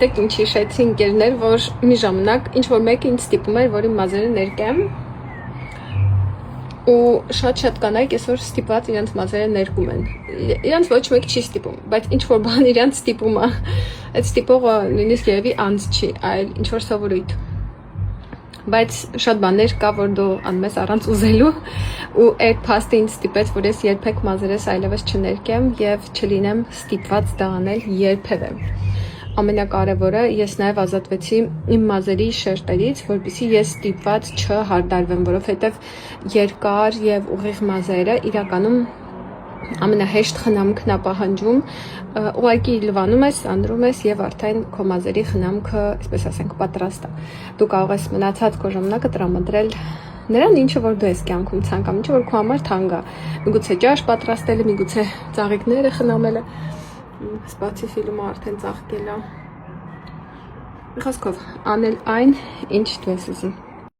Դեք ինչ հիշեցի ընկերներ, որ մի ժամանակ ինչ-որ մեկը ինձ ստիպում էր, որ իմ մազերը ներկեմ ու շատ կանայք այսօր ստիպված իրենց մազերը ներկում են։ Իրենց ոչ մեկ չի ստիպում, բայց ինչ-որ բան իրենց ստիպում է։ Այդ ստիպողը նույնիսկ երևի անձ չի, այլ ինչ-որ սովորույթ։ Բայց շատ բաներ կա, որ դու անում ես առանց ուզելու ու այդ փաստը ինձ ստիպեց, որ ես երբեք մազերս այլևս չներկեմ եւ չլինեմ ստիպված դա անել երբևէ։ Ամենակարևորը ես նաև ազատվեցի իմ մազերի շերտերից, որպեսզի ես ստիպված չհարդարվեմ, որովհետև երկար եւ ուղիղ մազերը իրականում ամենահեշտ խնամքն է պահանջում, ուղղակի լվանում ես, սանրում ես եւ արդեն քո մազերի խնամքը, այսպես ասենք, պատրաստ է։ Դու կարող ես մնացած քո ժամանակը տրամադրել նրան, ինչը որ դու ես կյանքում ցանկանում, ինչը որ քո համար թանկ է։ Միգուցե ջաշ պատրաստելը, միգուցե ծաղիկները խնամելը, սպացի ֆիլմը արդեն ծաղկել է։ Խոսքով, անել այն, ինչ դու ես ուզում։